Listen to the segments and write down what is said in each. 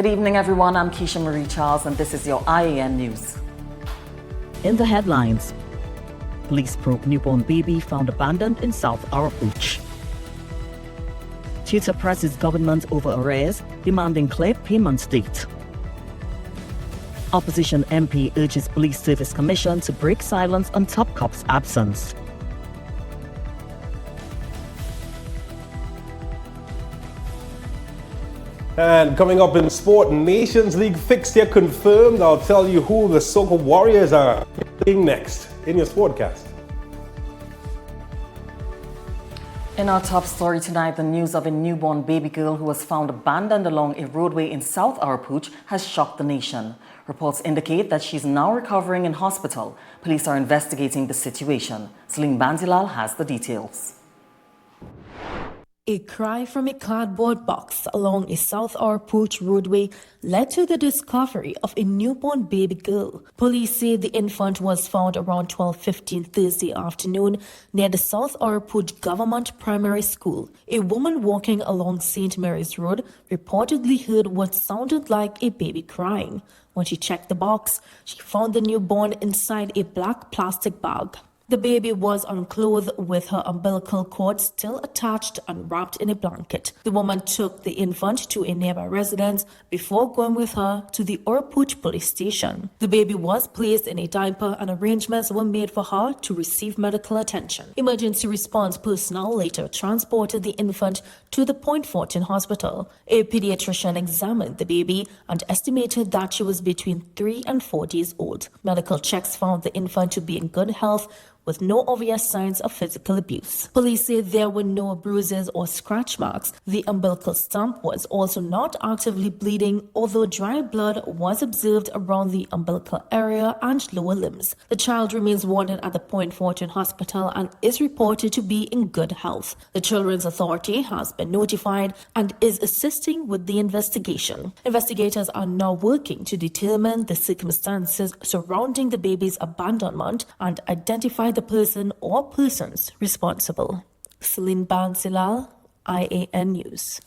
Good evening, everyone. I'm Keisha Marie Charles, and this is your I.A.N. news. In the headlines, police probe newborn baby found abandoned in South Arapooch. Tutor presses government over arrears, demanding clear payment date. Opposition MP urges Police Service Commission to break silence on top cop's absence. And coming up in sport, Nations League fixture confirmed. I'll tell you who the Soccer Warriors are playing next in your Sportcast. In our top story tonight, the news of a newborn baby girl who was found abandoned along a roadway in South Arapooch has shocked the nation. Reports indicate that she's now recovering in hospital. Police are investigating the situation. Celine Banzilal has the details. A cry from a cardboard box along a South Arapooch roadway led to the discovery of a newborn baby girl. Police say the infant was found around 12:15 Thursday afternoon near the South Arapooch Government Primary School. A woman walking along St. Mary's Road reportedly heard what sounded like a baby crying. When she checked the box, she found the newborn inside a black plastic bag. The baby was unclothed with her umbilical cord still attached and wrapped in a blanket. The woman took the infant to a nearby residence before going with her to the Arapooch police station. The baby was placed in a diaper and arrangements were made for her to receive medical attention. Emergency response personnel later transported the infant to the Point Fortune Hospital. A pediatrician examined the baby and estimated that she was between 3 and 4 days old. Medical checks found the infant to be in good health, with no obvious signs of physical abuse. Police say there were no bruises or scratch marks. The umbilical stump was also not actively bleeding, although dry blood was observed around the umbilical area and lower limbs. The child remains warded at the Point Fortune Hospital and is reported to be in good health. The Children's Authority has been notified and is assisting with the investigation. Investigators are now working to determine the circumstances surrounding the baby's abandonment and identify the person or persons responsible. Celine Banzilal, I.A.N. News.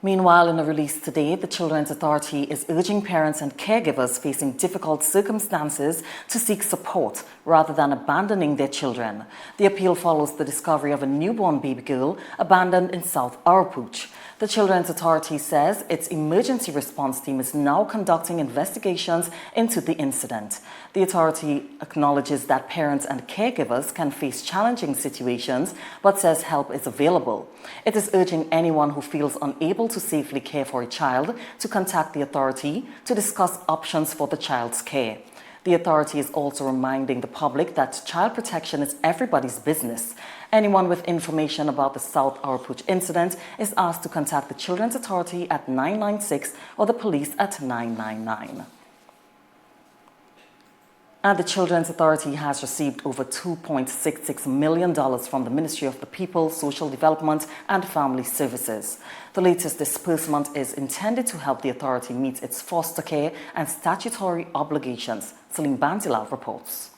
Meanwhile, in a release today, the Children's Authority is urging parents and caregivers facing difficult circumstances to seek support rather than abandoning their children. The appeal follows the discovery of a newborn baby girl abandoned in South Arapooch. The Children's Authority says its emergency response team is now conducting investigations into the incident. The authority acknowledges that parents and caregivers can face challenging situations, but says help is available. It is urging anyone who feels unable to safely care for a child to contact the authority to discuss options for the child's care. The authority is also reminding the public that child protection is everybody's business. Anyone with information about the South Arapooch incident is asked to contact the Children's Authority at 996 or the police at 999. And the Children's Authority has received over $2.66 million from the Ministry of the People, Social Development and Family Services. The latest disbursement is intended to help the authority meet its foster care and statutory obligations. Celine Banzilal reports.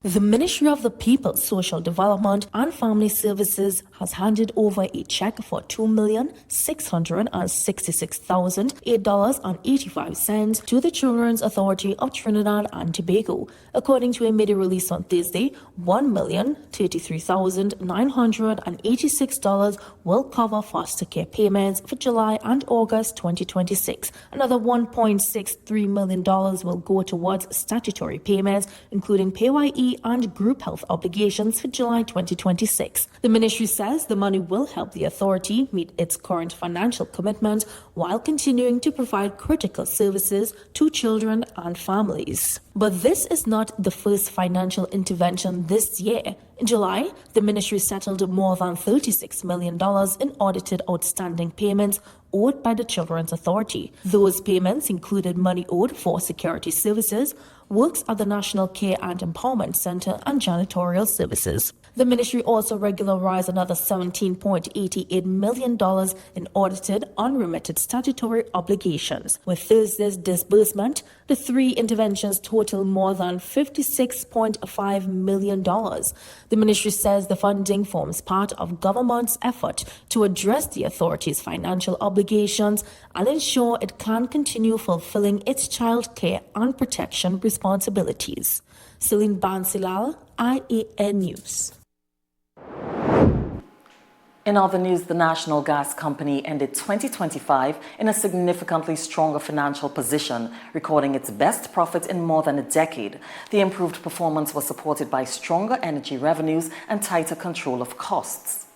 The Ministry of the People, Social Development and Family Services has handed over a check for $2,666,008.85 to the Children's Authority of Trinidad and Tobago. According to a media release on Thursday, $1,033,986 will cover foster care payments for July and August 2026. Another $1.63 million will go towards statutory payments, including PAYE and group health obligations for July 2026. The ministry says the money will help the authority meet its current financial commitments while continuing to provide critical services to children and families. But this is not the first financial intervention this year. In July, the ministry settled more than $36 million in audited outstanding payments owed by the Children's Authority. Those payments included money owed for security services, works at the National Care and Empowerment Center and janitorial services. The ministry also regularized another $17.88 million in audited, unremitted statutory obligations. With Thursday's disbursement, the three interventions total more than $56.5 million. The ministry says the funding forms part of government's effort to address the authority's financial obligations and ensure it can continue fulfilling its child care and protection responsibilities. Celine Bansilal, I.A.N. News. In other news, the National Gas Company ended 2025 in a significantly stronger financial position, recording its best profit in more than a decade. The improved performance was supported by stronger energy revenues and tighter control of costs.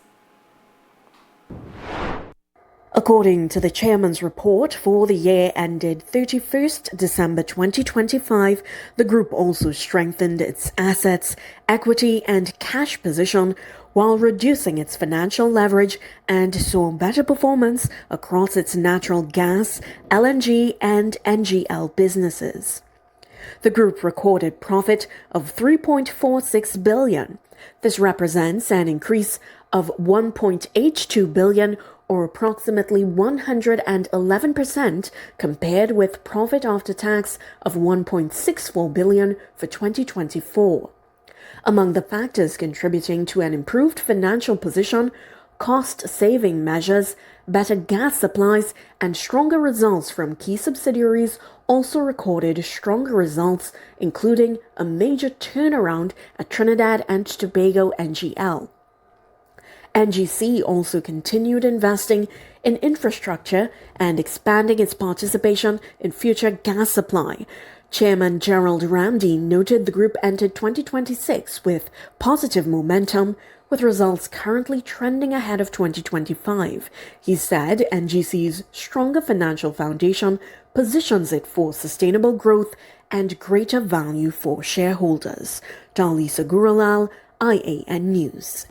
According to the chairman's report for the year ended 31st December 2025, the group also strengthened its assets, equity and cash position while reducing its financial leverage and saw better performance across its natural gas, LNG and NGL businesses. The group recorded profit of $3.46 billion. This represents an increase of $1.82 billion or approximately 111% compared with profit after tax of $1.64 billion for 2024. Among the factors contributing to an improved financial position, cost-saving measures, better gas supplies, and stronger results from key subsidiaries also recorded stronger results, including a major turnaround at Trinidad and Tobago NGL. NGC also continued investing in infrastructure and expanding its participation in future gas supply. Chairman Gerald Ramsey noted the group entered 2026 with positive momentum, with results currently trending ahead of 2025. He said NGC's stronger financial foundation positions it for sustainable growth and greater value for shareholders. Dalisa Guralal, I.A.N. News.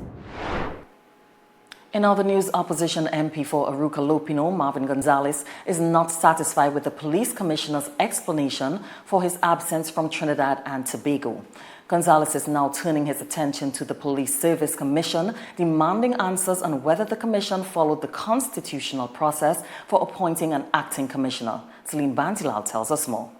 In other news, opposition MP for Aruca Lopino, Marvin Gonzalez, is not satisfied with the police commissioner's explanation for his absence from Trinidad and Tobago. Gonzalez is now turning his attention to the Police Service Commission, demanding answers on whether the commission followed the constitutional process for appointing an acting commissioner. Celine Bantilal tells us more.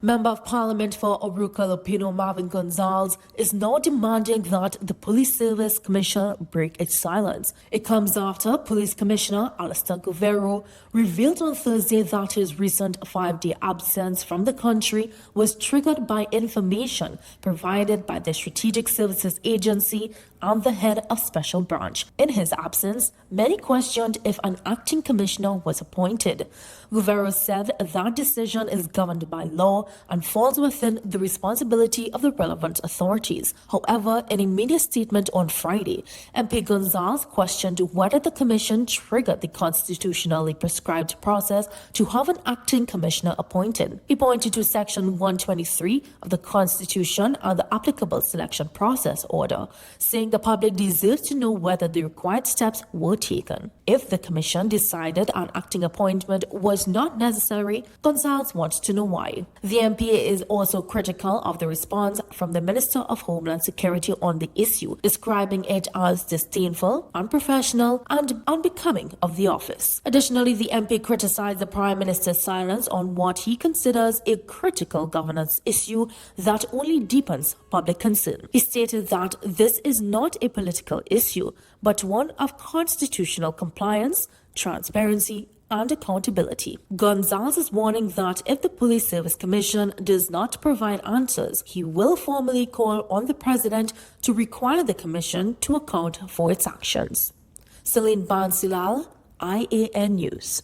Member of Parliament for Aruca Lopino Marvin Gonzalez is now demanding that the Police Service Commission break its silence. It comes after Police Commissioner Alistair Guerrero revealed on Thursday that his recent 5-day absence from the country was triggered by information provided by the Strategic Services Agency and the head of Special Branch. In his absence, many questioned if an acting commissioner was appointed. Guerrero said that decision is governed by law and falls within the responsibility of the relevant authorities. However, in a media statement on Friday, MP Gonzalez questioned whether the commission triggered the constitutionally prescribed process to have an acting commissioner appointed. He pointed to Section 123 of the Constitution and the applicable selection process order, saying the public deserves to know whether the required steps were taken. If the commission decided an acting appointment was not necessary, Gonzalez wants to know why. The MP is also critical of the response from the Minister of Homeland Security on the issue, describing it as disdainful, unprofessional, and unbecoming of the office. Additionally, the MP criticized the Prime Minister's silence on what he considers a critical governance issue that only deepens public concern. He stated that this is not a political issue, but one of constitutional compliance, transparency, and accountability. Gonzalez is warning that if the Police Service Commission does not provide answers, he will formally call on the President to require the Commission to account for its actions. Celine Bansilal, I.A.N. News.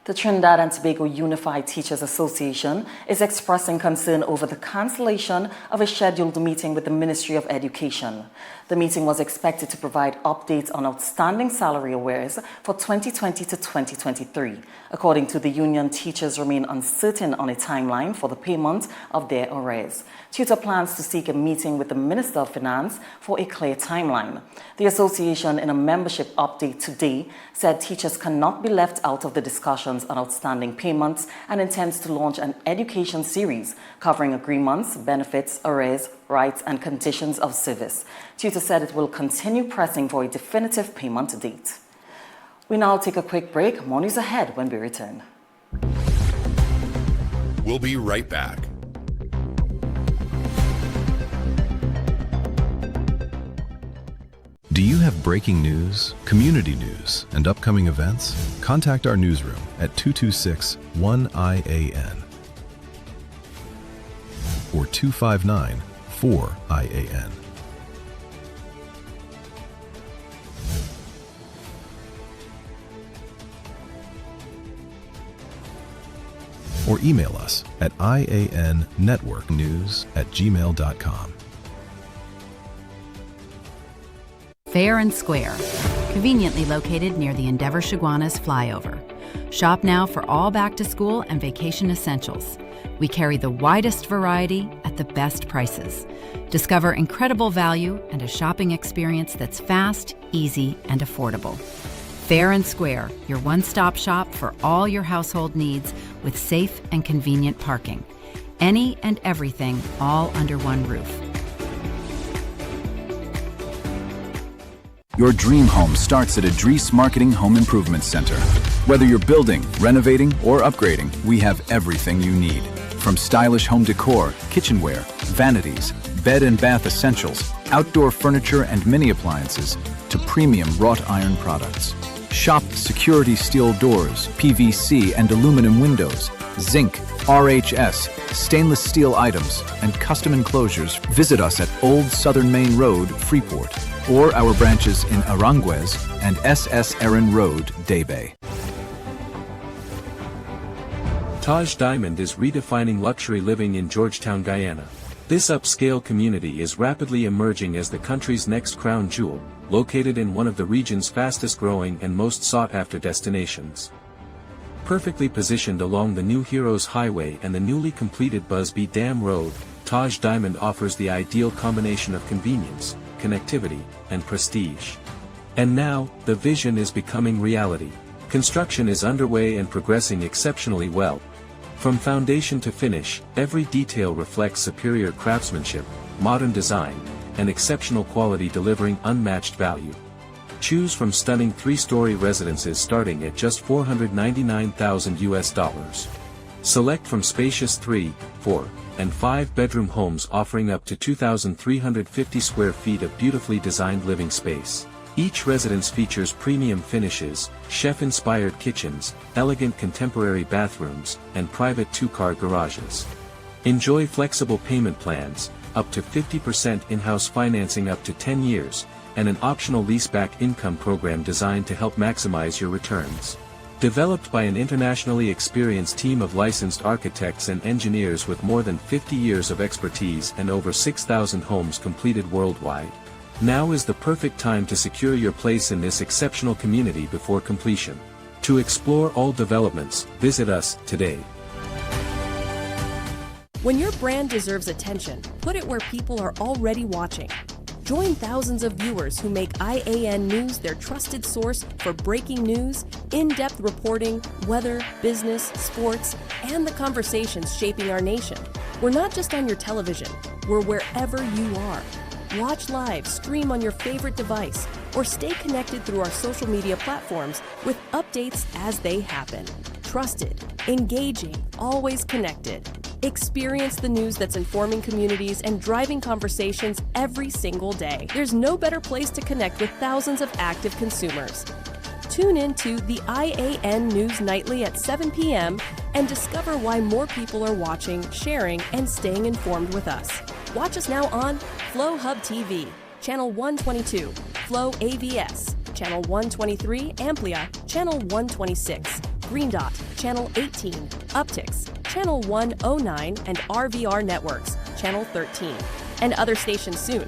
The Trinidad and Tobago Unified Teachers Association is expressing concern over the cancellation of a scheduled meeting with the Ministry of Education. The meeting was expected to provide updates on outstanding salary arrears for 2020 to 2023. According to the union, teachers remain uncertain on a timeline for the payment of their arrears. Tutor plans to seek a meeting with the Minister of Finance for a clear timeline. The association, in a membership update today, said teachers cannot be left out of the discussion instructions on outstanding payments and intends to launch an education series covering agreements, benefits, arrears, rights and conditions of service. Tutor said it will continue pressing for a definitive payment date. We now take a quick break. More news ahead when we return. We'll be right back. Do you have breaking news, community news, and upcoming events? Contact our newsroom at 226-1-I.A.N. or 259-4-I.A.N. or email us at iannetworknews@gmail.com. Fair and Square, conveniently located near the Endeavour Chaguanas flyover. Shop now for all back-to-school and vacation essentials. We carry the widest variety at the best prices. Discover incredible value and a shopping experience that's fast, easy, and affordable. Fair and Square, your one-stop shop for all your household needs with safe and convenient parking. Any and everything all under one roof. Your dream home starts at Advertise Marketing Home Improvement Center. Whether you're building, renovating, or upgrading, we have everything you need. From stylish home decor, kitchenware, vanities, bed and bath essentials, outdoor furniture and mini appliances, to premium wrought iron products. Shop security steel doors, PVC and aluminum windows, zinc, RHS, stainless steel items, and custom enclosures. Visit us at Old Southern Main Road, Freeport, or our branches in Aranguez and SS Erin Road, Daybay. Taj Diamond is redefining luxury living in Georgetown, Guyana. This upscale community is rapidly emerging as the country's next crown jewel, located in one of the region's fastest-growing and most sought-after destinations. Perfectly positioned along the New Heroes Highway and the newly completed Busby Dam Road, Taj Diamond offers the ideal combination of convenience, connectivity, and prestige. And now, the vision is becoming reality. Construction is underway and progressing exceptionally well. From foundation to finish, every detail reflects superior craftsmanship, modern design, and exceptional quality, delivering unmatched value. Choose from stunning 3-story residences starting at just $499,000. Select from spacious 3, 4, and 5-bedroom homes offering up to 2,350 square feet of beautifully designed living space. Each residence features premium finishes, chef-inspired kitchens, elegant contemporary bathrooms, and private 2-car garages. Enjoy flexible payment plans, up to 50% in-house financing up to 10 years, and an optional leaseback income program designed to help maximize your returns. Developed by an internationally experienced team of licensed architects and engineers with more than 50 years of expertise and over 6,000 homes completed worldwide. Now is the perfect time to secure your place in this exceptional community before completion. To explore all developments, visit us today. When your brand deserves attention, put it where people are already watching. Join thousands of viewers who make I.A.N. News their trusted source for breaking news, in-depth reporting, weather, business, sports, and the conversations shaping our nation. We're not just on your television, we're wherever you are. Watch live, stream on your favorite device, or stay connected through our social media platforms with updates as they happen. Trusted, engaging, always connected. Experience the news that's informing communities and driving conversations every single day. There's no better place to connect with thousands of active consumers. Tune in to the I.A.N. News Nightly at 7 p.m. and discover why more people are watching, sharing, and staying informed with us. Watch us now on Flow Hub TV, Channel 122, Flow AVS, Channel 123, Amplia, Channel 126, Green Dot, Channel 18, Uptix, Channel 109, and RVR Networks, Channel 13, and other stations soon.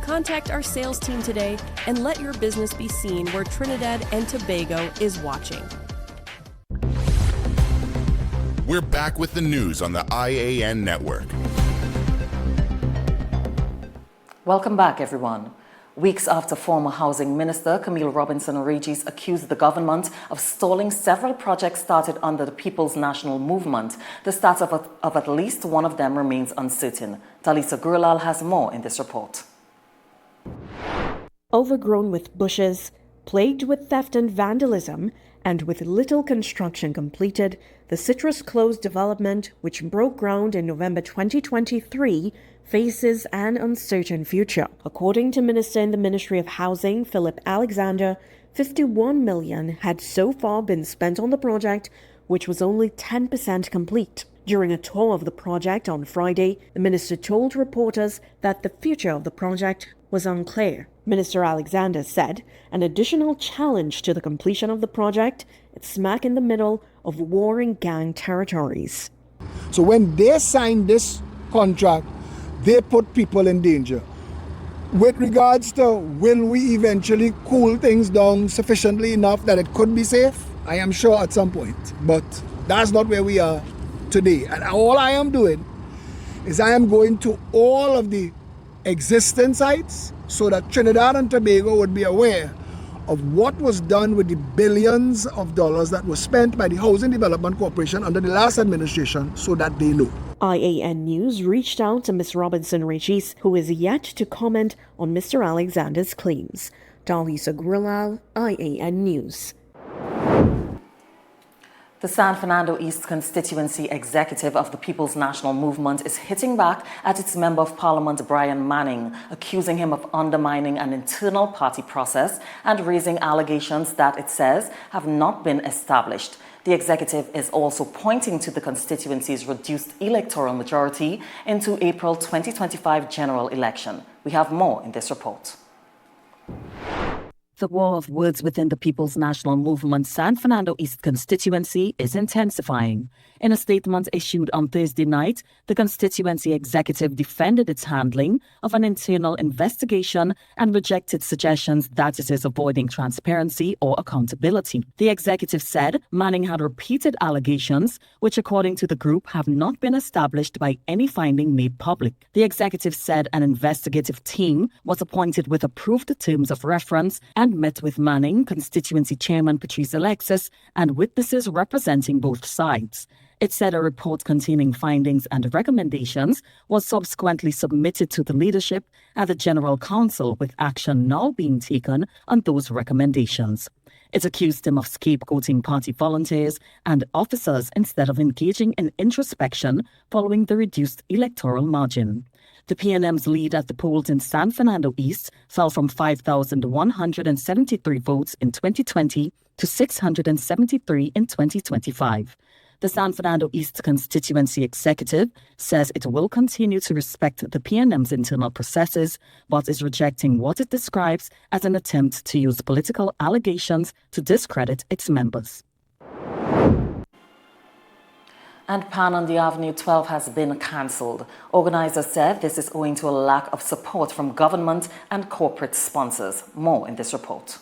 Contact our sales team today and let your business be seen where Trinidad and Tobago is watching. We're back with the news on the I.A.N. network. Welcome back, everyone. Weeks after former Housing Minister Camille Robinson-Regis accused the government of stalling several projects started under the People's National Movement, the status of at least one of them remains uncertain. Talisa Gurlal has more in this report. Overgrown with bushes, plagued with theft and vandalism, and with little construction completed, the Citrus Close development, which broke ground in November 2023, faces an uncertain future. According to Minister in the Ministry of Housing, Philip Alexander, 51 million had so far been spent on the project, which was only 10% complete. During a tour of the project on Friday, the minister told reporters that the future of the project was unclear. Minister Alexander said an additional challenge to the completion of the project, it's smack in the middle of warring gang territories. So when they signed this contract, they put people in danger. With regards to will we eventually cool things down sufficiently enough that it could be safe? I am sure at some point, but that's not where we are today. And all I am doing is I am going to all of the existing sites so that Trinidad and Tobago would be aware of what was done with the billions of dollars that was spent by the Housing Development Corporation under the last administration, so that they know. I.A.N. News reached out to Ms. Robinson-Regis, who is yet to comment on Mr. Alexander's claims. Talisa Gurlal, I.A.N. News. The San Fernando East constituency executive of the People's National Movement is hitting back at its Member of Parliament Brian Manning, accusing him of undermining an internal party process and raising allegations that it says have not been established. The executive is also pointing to the constituency's reduced electoral majority into April 2025 general election. We have more in this report. The war of words within the People's National Movement San Fernando East constituency is intensifying. In a statement issued on Thursday night, the constituency executive defended its handling of an internal investigation and rejected suggestions that it is avoiding transparency or accountability. The executive said Manning had repeated allegations, which according to the group have not been established by any finding made public. The executive said an investigative team was appointed with approved terms of reference and met with Manning, constituency chairman Patrice Alexis, and witnesses representing both sides. It said a report containing findings and recommendations was subsequently submitted to the leadership and the General Council, with action now being taken on those recommendations. It accused him of scapegoating party volunteers and officers instead of engaging in introspection following the reduced electoral margin. The PNM's lead at the polls in San Fernando East fell from 5,173 votes in 2020 to 673 in 2025. The San Fernando East constituency executive says it will continue to respect the PNM's internal processes, but is rejecting what it describes as an attempt to use political allegations to discredit its members. And Pan on the Avenue 12 has been cancelled. Organisers said this is owing to a lack of support from government and corporate sponsors. More in this report.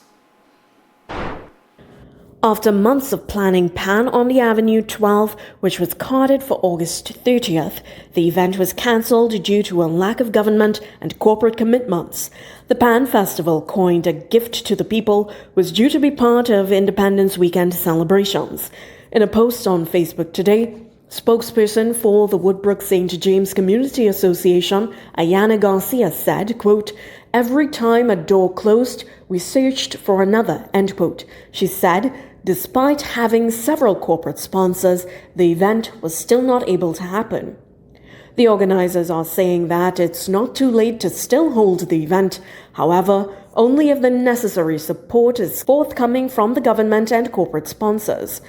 After months of planning Pan on the Avenue 12, which was carted for August 30th, the event was cancelled due to a lack of government and corporate commitments. The Pan Festival, coined a gift to the people, was due to be part of Independence Weekend celebrations. In a post on Facebook today, spokesperson for the Woodbrook St. James Community Association, I.A.N Garcia said, quote, "Every time a door closed, we searched for another," end quote. She said, despite having several corporate sponsors, the event was still not able to happen. The organizers are saying that it's not too late to still hold the event. However, only if the necessary support is forthcoming from the government and corporate sponsors.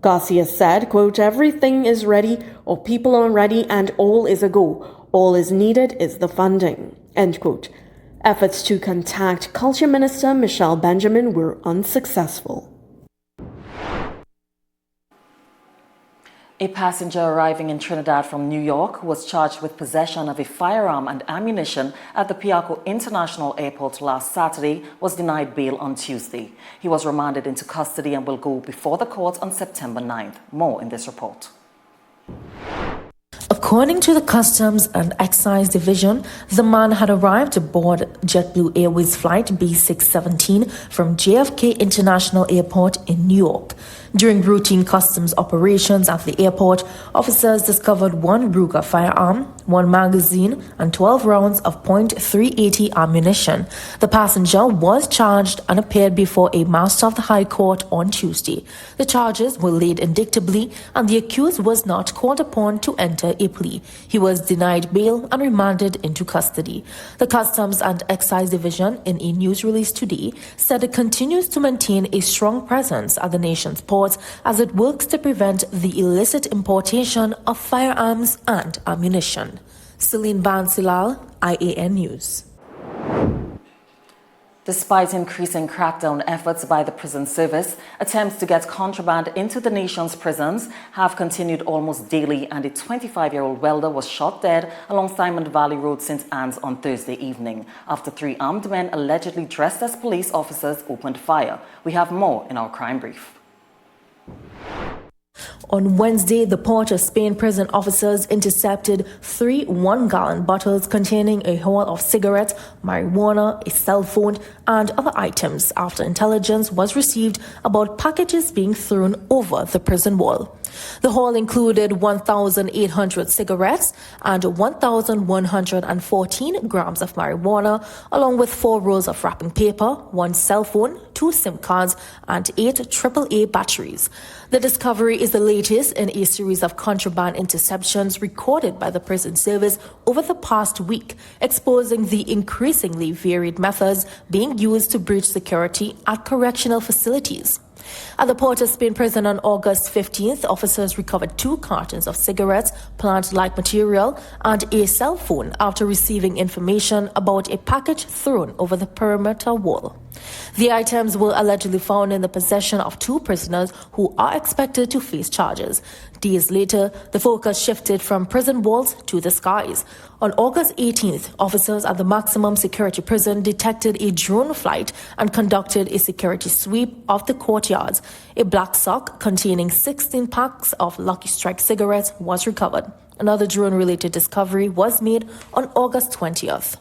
Garcia said, quote, "Everything is ready, or people are ready, and all is a go. All is needed is the funding," end quote. Efforts to contact Culture Minister Michelle Benjamin were unsuccessful. A passenger arriving in Trinidad from New York who was charged with possession of a firearm and ammunition at the Piarco International Airport last Saturday was denied bail on Tuesday. He was remanded into custody and will go before the court on September 9th. More in this report. According to the Customs and Excise Division, the man had arrived aboard JetBlue Airways flight B617 from JFK International Airport in New York. During routine customs operations at the airport, officers discovered one Ruger firearm, one magazine, and 12 rounds of .380 ammunition. The passenger was charged and appeared before a Master of the High Court on Tuesday. The charges were laid indictably, and the accused was not called upon to enter a plea. He was denied bail and remanded into custody. The Customs and Excise Division, in a news release today, said it continues to maintain a strong presence at the nation's ports as it works to prevent the illicit importation of firearms and ammunition. Celine Bansilal, I.A.N. News. Despite increasing crackdown efforts by the prison service, attempts to get contraband into the nation's prisons have continued almost daily, and a 25-year-old welder was shot dead along Simon Valley Road, St. Anne's on Thursday evening after 3 armed men allegedly dressed as police officers opened fire. We have more in our crime brief. On Wednesday, the Port of Spain prison officers intercepted 3 one-gallon bottles containing a haul of cigarettes, marijuana, a cell phone, and other items after intelligence was received about packages being thrown over the prison wall. The haul included 1,800 cigarettes and 1,114 grams of marijuana, along with 4 rolls of wrapping paper, 1 cell phone, 2 SIM cards, and 8 AAA batteries. The discovery is the latest in a series of contraband interceptions recorded by the prison service over the past week, exposing the increasingly varied methods being used to breach security at correctional facilities. At the Port of Spain prison on August 15th, officers recovered 2 cartons of cigarettes, plant-like material, and a cell phone after receiving information about a package thrown over the perimeter wall. The items were allegedly found in the possession of 2 prisoners who are expected to face charges. Days later, the focus shifted from prison walls to the skies. On August 18th, officers at the maximum security prison detected a drone flight and conducted a security sweep of the courtyards. A black sock containing 16 packs of Lucky Strike cigarettes was recovered. Another drone-related discovery was made on August 20th.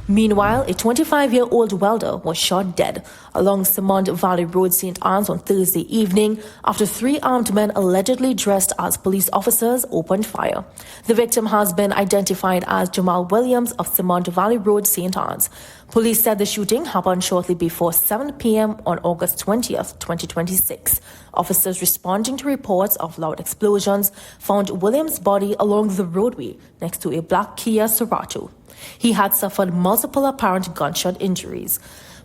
Meanwhile, a 25-year-old welder was shot dead along Simon Valley Road, St. Anne's on Thursday evening after 3 armed men allegedly dressed as police officers opened fire. The victim has been identified as Jamal Williams of Simon Valley Road, St. Anne's. Police said the shooting happened shortly before 7 p.m. on August 20th, 2026. Officers responding to reports of loud explosions found Williams' body along the roadway next to a black Kia Cerato. He had suffered multiple apparent gunshot injuries.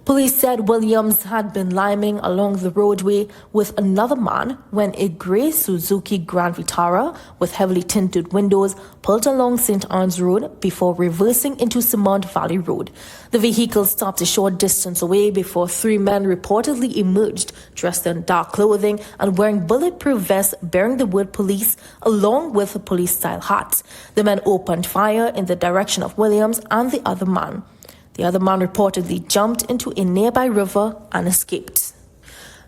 Police said Williams had been liming along the roadway with another man when a grey Suzuki Grand Vitara with heavily tinted windows pulled along St. Anne's Road before reversing into Simon Valley Road. The vehicle stopped a short distance away before 3 men reportedly emerged, dressed in dark clothing and wearing bulletproof vests bearing the word police, along with police-style hats. The men opened fire in the direction of Williams and the other man. The other man reportedly jumped into a nearby river and escaped.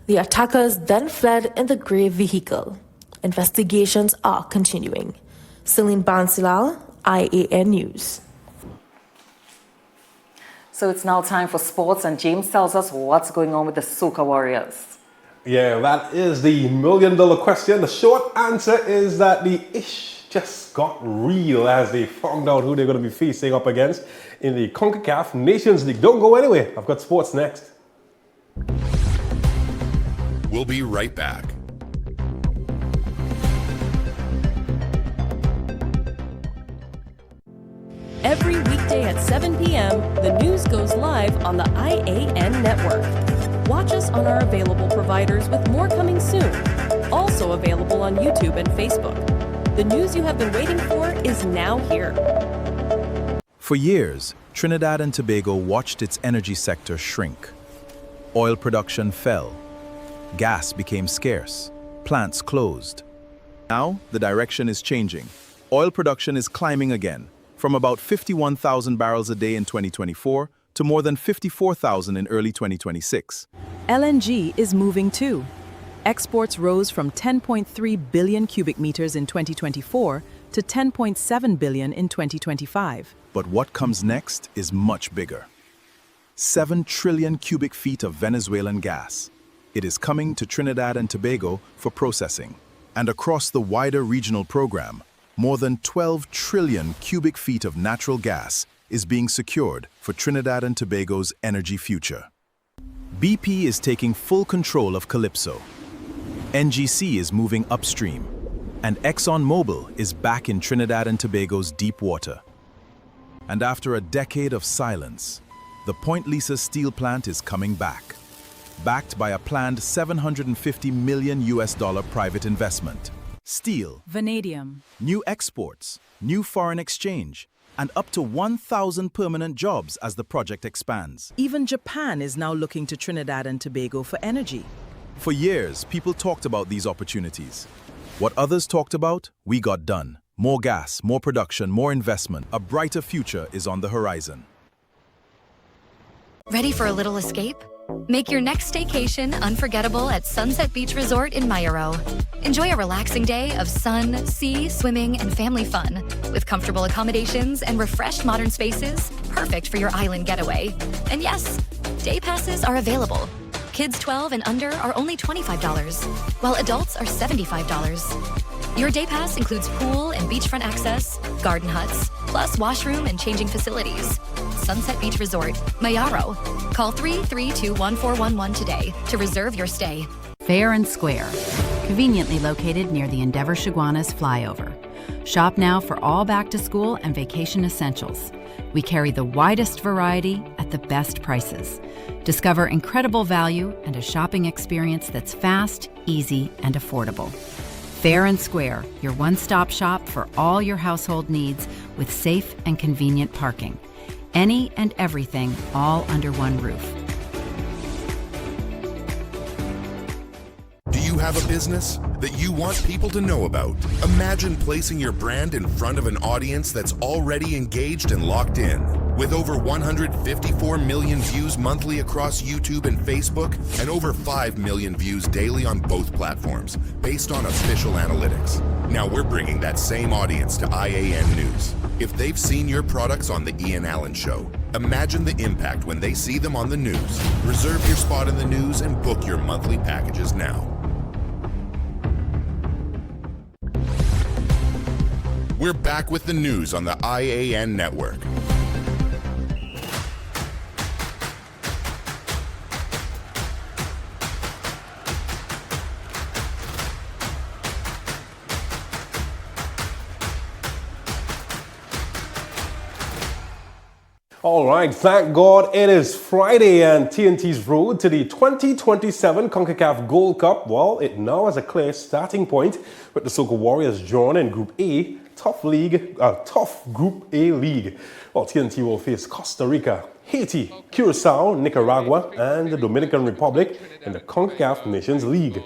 The attackers then fled in the grey vehicle. Investigations are continuing. Celine Bansilal, I.A.N. News. So it's now time for sports, and James tells us what's going on with the Soca Warriors. Yeah, that is the $1 million question. The short answer is that the ish just got real as they found out who they're going to be facing up against in the CONCACAF Nations League. Don't go anywhere. I've got sports next. We'll be right back. Every weekday at 7 p.m., the news goes live on the I.A.N. network. Watch us on our available providers with more coming soon. Also available on YouTube and Facebook. The news you have been waiting for is now here. For years, Trinidad and Tobago watched its energy sector shrink. Oil production fell. Gas became scarce. Plants closed. Now, the direction is changing. Oil production is climbing again, from about 51,000 barrels a day in 2024 to more than 54,000 in early 2026. LNG is moving too. Exports rose from 10.3 billion cubic meters in 2024 to 10.7 billion in 2025. But what comes next is much bigger. 7 trillion cubic feet of Venezuelan gas. It is coming to Trinidad and Tobago for processing. And across the wider regional program, more than 12 trillion cubic feet of natural gas is being secured for Trinidad and Tobago's energy future. BP is taking full control of Calypso. NGC is moving upstream. And ExxonMobil is back in Trinidad and Tobago's deep water. And after a decade of silence, the Point Lisa steel plant is coming back, backed by a planned $750 million private investment. Steel, Vanadium, new exports, new foreign exchange, and up to 1,000 permanent jobs as the project expands. Even Japan is now looking to Trinidad and Tobago for energy. For years, people talked about these opportunities. What others talked about, we got done. More gas, more production, more investment. A brighter future is on the horizon. Ready for a little escape? Make your next staycation unforgettable at Sunset Beach Resort in Mayaro. Enjoy a relaxing day of sun, sea, swimming, and family fun, with comfortable accommodations and refreshed modern spaces, perfect for your island getaway. And yes, day passes are available. Kids 12 and under are only $25, while adults are $75. Your day pass includes pool and beachfront access, garden huts, plus washroom and changing facilities. Sunset Beach Resort, Mayaro. Call 332-1411 today to reserve your stay. Fair and Square, conveniently located near the Endeavor Chaguanas flyover. Shop now for all back-to-school and vacation essentials. We carry the widest variety at the best prices. Discover incredible value and a shopping experience that's fast, easy, and affordable. Fair and Square, your one-stop shop for all your household needs with safe and convenient parking. Any and everything all under one roof. Do you have a business that you want people to know about? Imagine placing your brand in front of an audience that's already engaged and locked in. With over 154 million views monthly across YouTube and Facebook, and over 5 million views daily on both platforms, based on official analytics. Now we're bringing that same audience to I.A.N. News. If they've seen your products on the Ian Show, imagine the impact when they see them on the news. Reserve your spot in the news and book your monthly packages now. We're back with the news on the I.A.N. network. All right, thank God it is Friday and TNT's road to the 2027 CONCACAF Gold Cup, well, it now has a clear starting point with the Soca Warriors drawn in Group A, tough Group A league. Well, TNT will face Costa Rica, Haiti, Curacao, Nicaragua, and the Dominican Republic in the CONCACAF Nations League.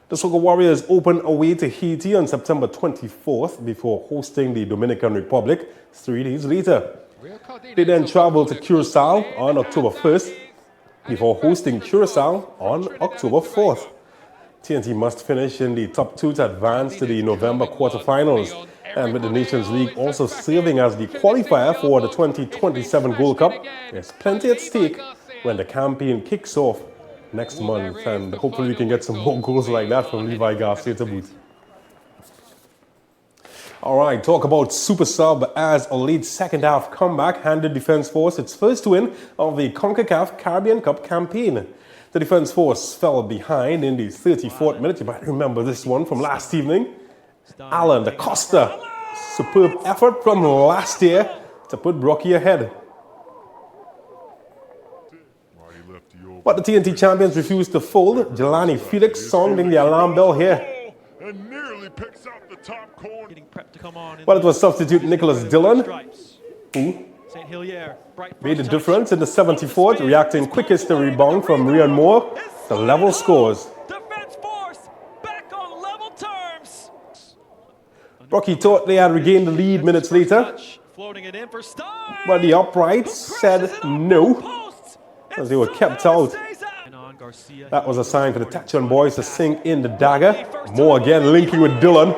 The Soca Warriors open away to Haiti on September 24th before hosting the Dominican Republic 3 days later. They then travel to Curacao on October 1st before hosting Curacao on October 4th. TNT must finish in the top 2 to advance to the November quarterfinals, and with the Nations League also serving as the qualifier for the 2027 Gold Cup, there's plenty at stake when the campaign kicks off next month, and hopefully we can get some more goals like that from Levi Garcia to boot. All right, talk about Super Sub as a late second half comeback handed Defense Force its first win of the CONCACAF Caribbean Cup campaign. The Defense Force fell behind in the 34th minute. You might remember this one from last evening. Alan da Costa, superb effort from last year to put Brocky ahead. But the TNT champions refused to fold. Jelani Felix sounding the alarm bell here. And nearly picks out the top corner. Getting prepped to come on. Well, it was substitute Nicholas Dillon who made the difference in the 74th, reacting quickest to rebound from Rian Moore to level scores. Defense Force back on level terms. Rocky thought they had regained the lead minutes later, but the uprights said no, as they were kept out. That was a sign for the Tachon boys to sink in the dagger. Moore again linking with Dillon.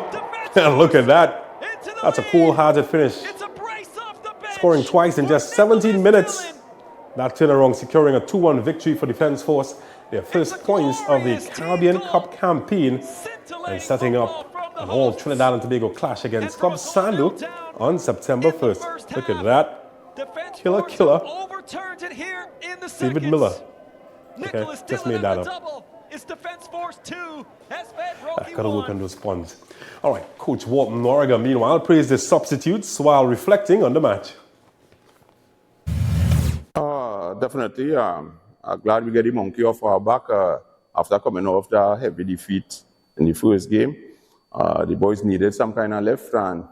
Look at that. That's a cool-hearted finish. Scoring twice in just 17 minutes. That turnaround securing a 2-1 victory for Defence Force, their first points of the Caribbean Cup campaign, and setting up an all Trinidad and Tobago clash against Club Sandu on September 1st. Look at that. Killer. David Miller. Okay, just made that up. I gotta work on those puns. All right, Coach Walton Noriga, meanwhile, praised his substitutes while reflecting on the match. Definitely. I'm glad we get the monkey off our back after coming off the heavy defeat in the first game. The boys needed some kind of lift, and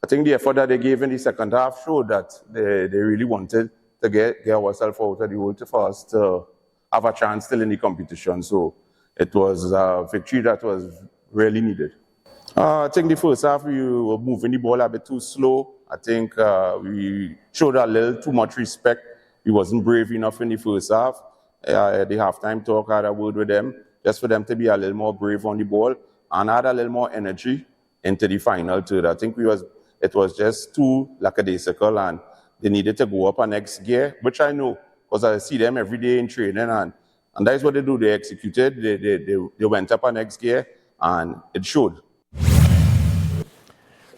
I think the effort that they gave in the second half showed that they really wanted to get ourselves out of the hole for us to have a chance still in the competition. So it was a victory that was really needed. I think the first half we were moving the ball a bit too slow. I think we showed a little too much respect. We wasn't brave enough in the first half. At the halftime talk, I had a word with them, just for them to be a little more brave on the ball and add a little more energy into the final third. I think it was just too lackadaisical, and they needed to go up a next gear, which I know, because I see them every day in training, and that's what they do. They executed, they went up a next gear, and it showed.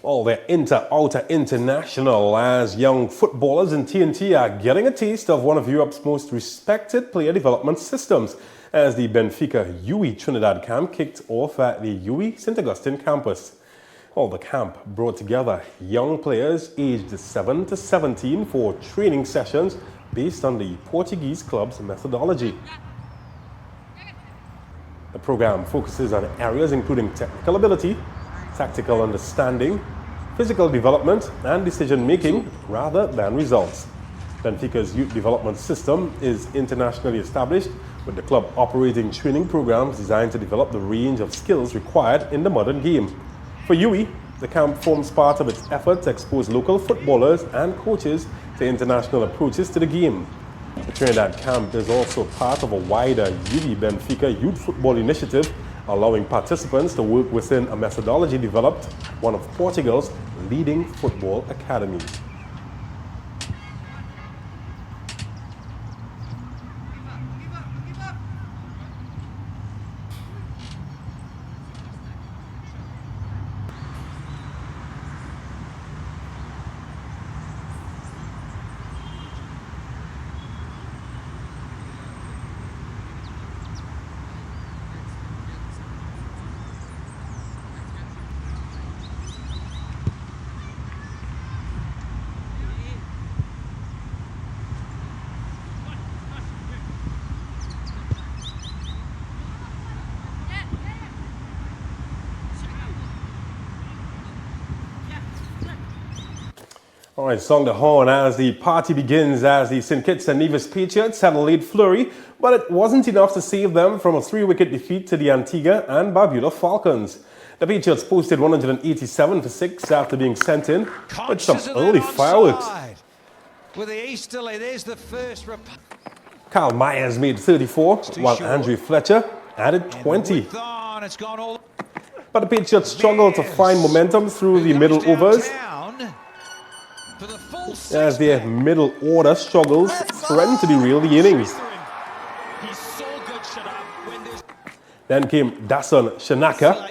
Well, they're outer international as young footballers in TNT are getting a taste of one of Europe's most respected player development systems as the Benfica UE Trinidad camp kicked off at the UE St. Augustine campus. Well, the camp brought together young players aged 7 to 17 for training sessions based on the Portuguese club's methodology. The program focuses on areas including technical ability, tactical understanding, physical development, and decision-making rather than results. Benfica's youth development system is internationally established, with the club operating training programs designed to develop the range of skills required in the modern game. For UE, the camp forms part of its effort to expose local footballers and coaches to international approaches to the game. The Trinidad camp is also part of a wider UE Benfica Youth Football Initiative, allowing participants to work within a methodology developed at one of Portugal's leading football academies. All right, song the horn as the party begins as the St. Kitts and Nevis Patriots had a late flurry, but it wasn't enough to save them from a 3-wicket defeat to the Antigua and Barbuda Falcons. The Patriots posted 187 for 6 after being sent in with some early fireworks. With the easterly, there's the first. Carl Myers made 34, while Andrew Fletcher added 20. But the Patriots struggled to find momentum through the middle overs, as their middle order struggles threatened to derail the innings. Then came Dason Shanaka.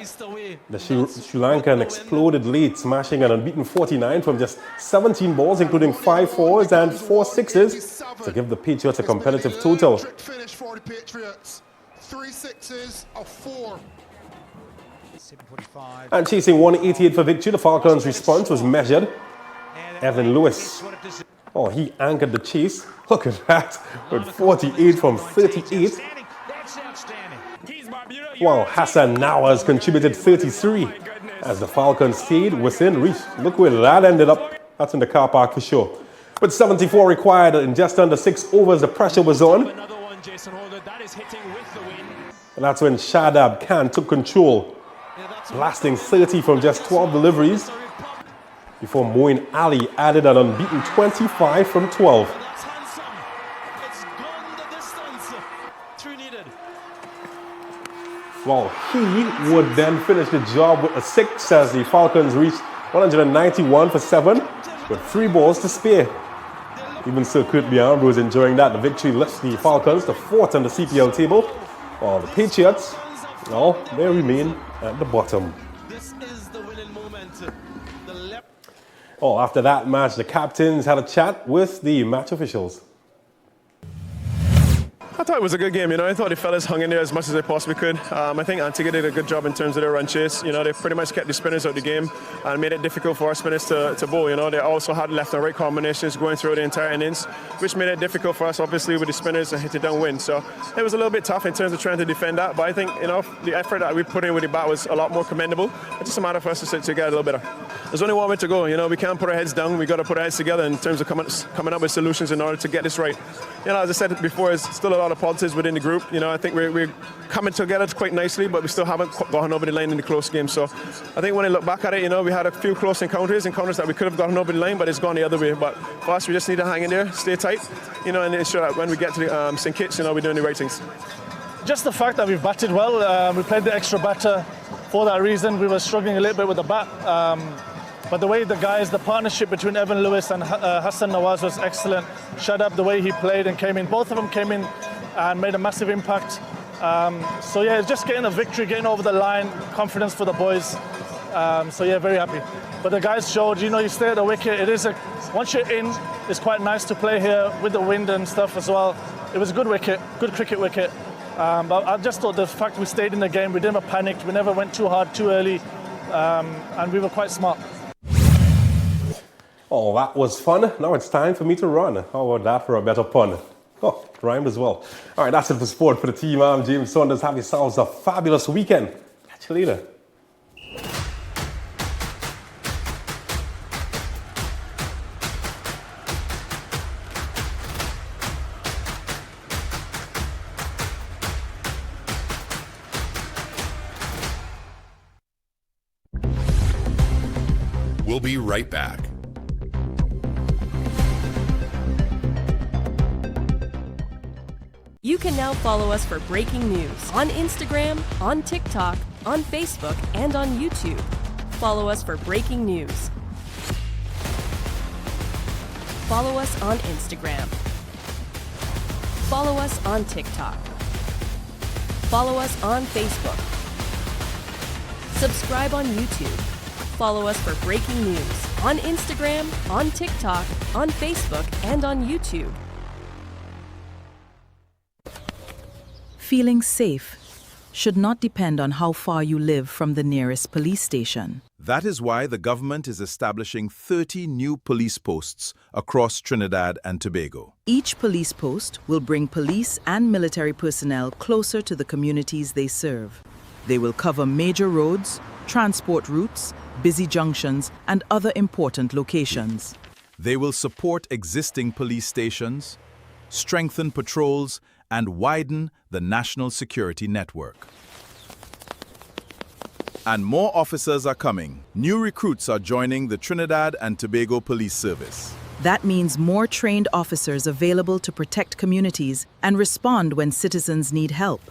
The Sri Lankan exploded late, smashing an unbeaten 49 from just 17 balls, including 5 fours and 4 sixes, to give the Patriots a competitive total. Finish for the Patriots. 3 sixes of 4. And chasing 188 for victory, the Falcons' response was measured. Evan Lewis, he anchored the chase. Look at that, with 48 from 38. While Hassan Nawaz contributed 33 as the Falcons stayed within reach. Look where that ended up. That's in the car park for sure. With 74 required in just under 6 overs, the pressure was on. And that's when Shadab Khan took control, blasting 30 from just 12 deliveries, before Moin Ali added an unbeaten 25 from 12. Well, he would then finish the job with a 6 as the Falcons reached 191 for 7 with 3 balls to spare. Even so, Kurt Bian was enjoying that. The victory lifts the Falcons to 4th on the CPL table, while the Patriots, well, they remain at the bottom. Oh, after that match, the captains had a chat with the match officials. I thought it was a good game, I thought the fellas hung in there as much as they possibly could. I think Antigua did a good job in terms of their run chase. They pretty much kept the spinners out of the game and made it difficult for our spinners to bowl. They also had left and right combinations going through the entire innings, which made it difficult for us, obviously, with the spinners and hit it downwind. So it was a little bit tough in terms of trying to defend that, but I think, the effort that we put in with the bat was a lot more commendable. It's just a matter for us to get a little better. There's only one way to go, we can't put our heads down, we got to put our heads together in terms of coming up with solutions in order to get this right. As I said before, there's still a lot of positives within the group. I think we're coming together quite nicely, but we still haven't gotten over the line in the close game. So I think when I look back at it, we had a few close encounters that we could have gotten over the line, but it's gone the other way. But for us, we just need to hang in there, stay tight, and ensure that when we get to the St. Kitts, we're doing the right things. Just the fact that we've batted well, we played the extra batter for that reason. We were struggling a little bit with the bat. But the way the partnership between Evan Lewis and Hassan Nawaz was excellent. Shut up the way he played and came in. Both of them came in and made a massive impact. It's just getting a victory, getting over the line, confidence for the boys. Very happy. But the guys showed, you stay at the wicket. Once you're in, it's quite nice to play here with the wind and stuff as well. It was a good wicket, good cricket wicket. But I just thought the fact we stayed in the game, we never panicked, we never went too hard, too early, and we were quite smart. Oh, that was fun. Now it's time for me to run. How about that for a better pun? Oh, it rhymed as well. All right, that's it for sport for the team. I'm James Saunders. Have yourselves a fabulous weekend. Catch you later. We'll be right back. You can now follow us for breaking news on Instagram, on TikTok, on Facebook, and on YouTube. Follow us for breaking news. Follow us on Instagram. Follow us on TikTok. Follow us on Facebook. Subscribe on YouTube. Follow us for breaking news on Instagram, on TikTok, on Facebook, and on YouTube. Feeling safe should not depend on how far you live from the nearest police station. That is why the government is establishing 30 new police posts across Trinidad and Tobago. Each police post will bring police and military personnel closer to the communities they serve. They will cover major roads, transport routes, busy junctions, and other important locations. They will support existing police stations, strengthen patrols, and widen the national security network. And more officers are coming. New recruits are joining the Trinidad and Tobago Police Service. That means more trained officers available to protect communities and respond when citizens need help.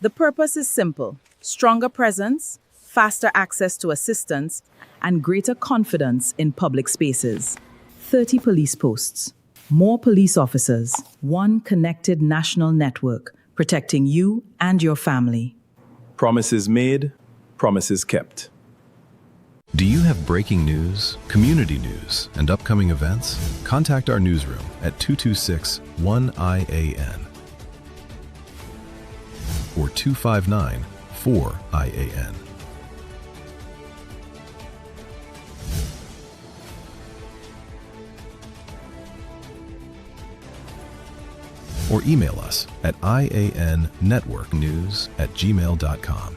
The purpose is simple: stronger presence, faster access to assistance, and greater confidence in public spaces. 30 police posts. More police officers, one connected national network, protecting you and your family. Promises made, promises kept. Do you have breaking news, community news, and upcoming events? Contact our newsroom at 226-1-I.A.N. or 259-4-I.A.N. or email us at iannetworknews@gmail.com.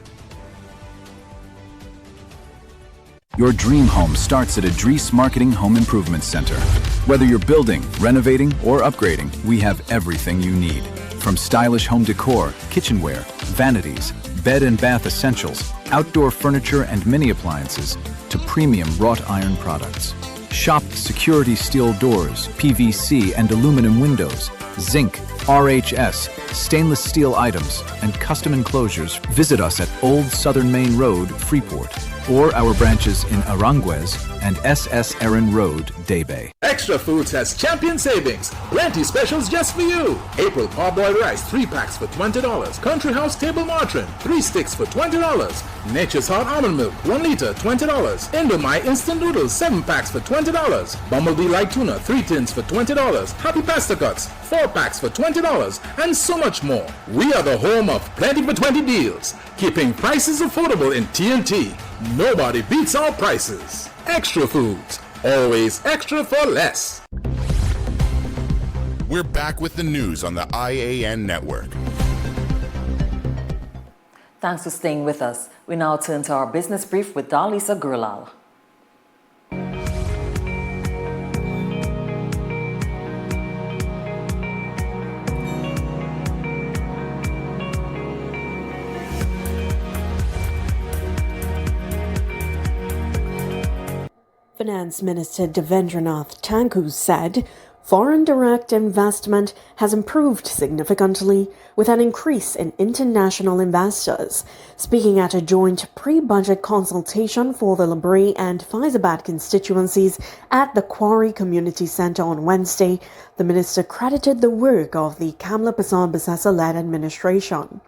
Your dream home starts at Advertise Marketing Home Improvement Center. Whether you're building, renovating, or upgrading, we have everything you need. From stylish home decor, kitchenware, vanities, bed and bath essentials, outdoor furniture and mini appliances, to premium wrought iron products. Shop security steel doors, PVC and aluminum windows, zinc, RHS, stainless steel items, and custom enclosures, visit us at Old Southern Main Road, Freeport, or our branches in Aranguez and SS Erin Road, Daybay. Extra Foods has champion savings. Plenty specials just for you. April parboiled rice, 3 packs for $20. Country House table margarine, 3 sticks for $20. Nature's Hot almond milk, 1 liter, $20. Indomie instant noodles, 7 packs for $20. Bumblebee light tuna, 3 tins for $20. Happy pasta cuts, 4 packs for $20. And so much more. We are the home of plenty for 20 deals, keeping prices affordable in TNT. Nobody beats our prices. Extra Foods, always extra for less. We're back with the news on the I.A.N. network. Thanks for staying with us. We now turn to our business brief with Dalisa Gurlal. Finance Minister Devendranath Thakur said foreign direct investment has improved significantly with an increase in international investors. Speaking at a joint pre-budget consultation for the Labrie and Faizabad constituencies at the Quarry Community Centre on Wednesday, the minister credited the work of the Kamla Prasad Basesa-led administration.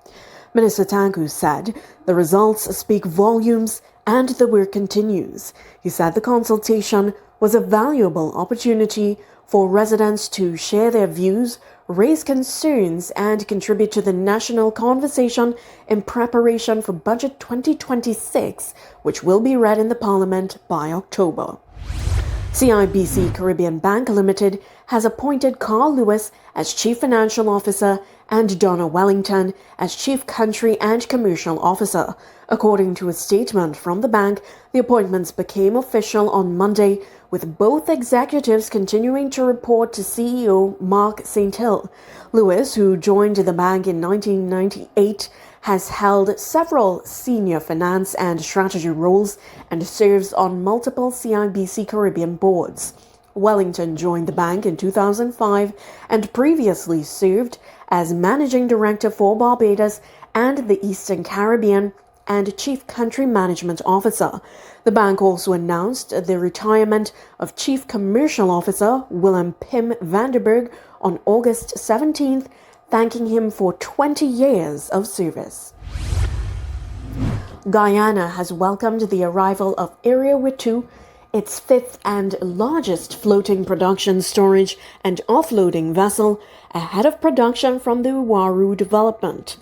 Minister Thakur said the results speak volumes and the work continues. He said the consultation was a valuable opportunity for residents to share their views, raise concerns, and contribute to the national conversation in preparation for Budget 2026, which will be read in the Parliament by October. CIBC Caribbean Bank Limited has appointed Carl Lewis as Chief Financial Officer and Donna Wellington as Chief Country and Commercial Officer. According to a statement from the bank, the appointments became official on Monday, with both executives continuing to report to CEO Mark St. Hill. Lewis, who joined the bank in 1998, has held several senior finance and strategy roles and serves on multiple CIBC Caribbean boards. Wellington joined the bank in 2005 and previously served as Managing Director for Barbados and the Eastern Caribbean and Chief Country Management Officer. The bank also announced the retirement of Chief Commercial Officer Willem Pim Vanderberg on August 17th, thanking him for 20 years of service. Guyana has welcomed the arrival of Area Witu, its 5th and largest floating production, storage and offloading vessel, ahead of production from the Uaru development.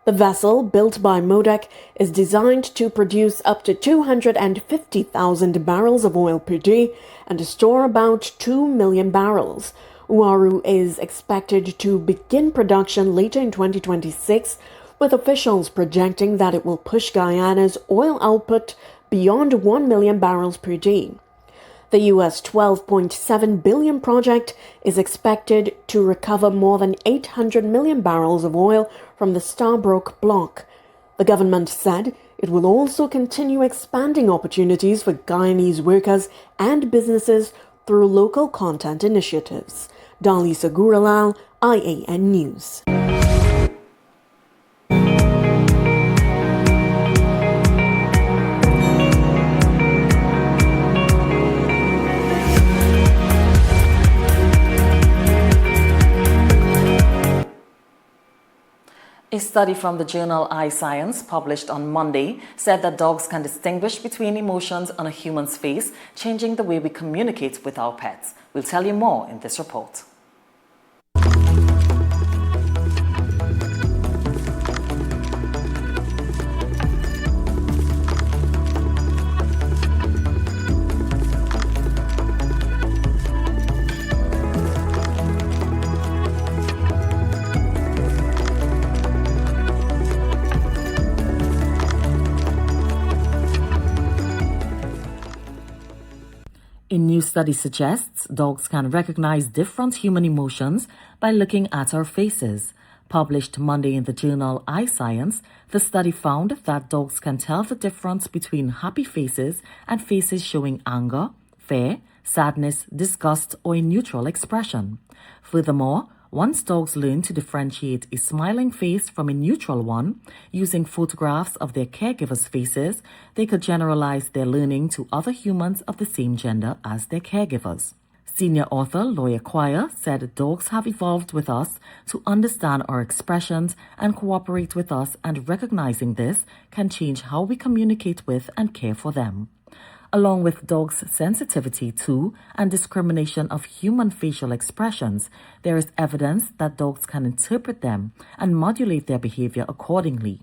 The vessel, built by MODEC, is designed to produce up to 250,000 barrels of oil per day and to store about 2 million barrels. Uaru is expected to begin production later in 2026, with officials projecting that it will push Guyana's oil output beyond 1 million barrels per day. The US $12.7 billion project is expected to recover more than 800 million barrels of oil from the Starbrook block. The government said it will also continue expanding opportunities for Guyanese workers and businesses through local content initiatives. Dalisa Gurlal, I.A.N. News. A study from the journal I.A.N, published on Monday, said that dogs can distinguish between emotions on a human's face, changing the way we communicate with our pets. We'll tell you more in this report. A new study suggests dogs can recognize different human emotions by looking at our faces. Published Monday in the journal I.A.N, the study found that dogs can tell the difference between happy faces and faces showing anger, fear, sadness, disgust, or a neutral expression. Furthermore, Once dogs learn to differentiate a smiling face from a neutral one, using photographs of their caregivers' faces, they could generalize their learning to other humans of the same gender as their caregivers. Senior author Lawyer Quire said dogs have evolved with us to understand our expressions and cooperate with us, and recognizing this can change how we communicate with and care for them. Along with dogs' sensitivity to and discrimination of human facial expressions, there is evidence that dogs can interpret them and modulate their behavior accordingly.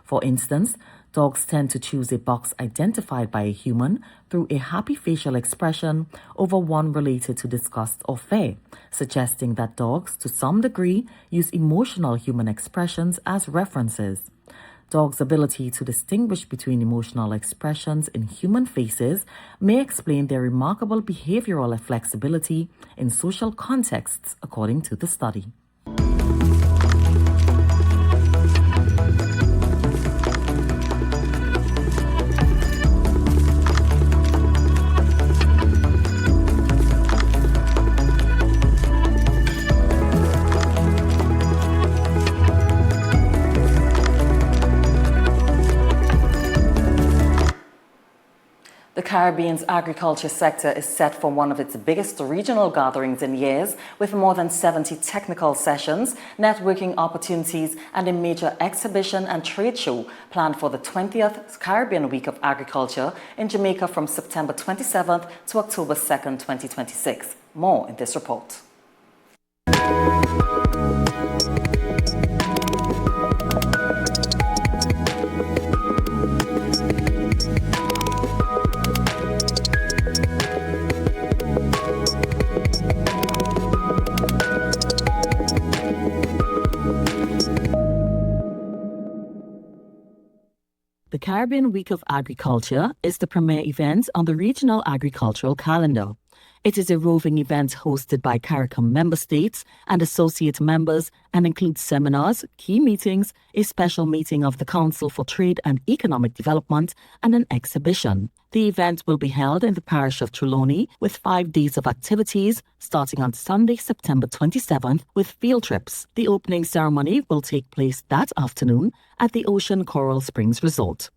For instance, dogs tend to choose a box identified by a human through a happy facial expression over one related to disgust or fear, suggesting that dogs, to some degree, use emotional human expressions as references. Dogs' ability to distinguish between emotional expressions in human faces may explain their remarkable behavioral flexibility in social contexts, according to the study. The Caribbean's agriculture sector is set for one of its biggest regional gatherings in years, with more than 70 technical sessions, networking opportunities, and a major exhibition and trade show planned for the 20th Caribbean Week of Agriculture in Jamaica from September 27th to October 2nd, 2026. More in this report. The Caribbean Week of Agriculture is the premier event on the regional agricultural calendar. It is a roving event hosted by CARICOM member states and associate members and includes seminars, key meetings, a special meeting of the Council for Trade and Economic Development, and an exhibition. The event will be held in the parish of Trelawney with 5 days of activities starting on Sunday, September 27th with field trips. The opening ceremony will take place that afternoon at the Ocean Coral Springs Resort.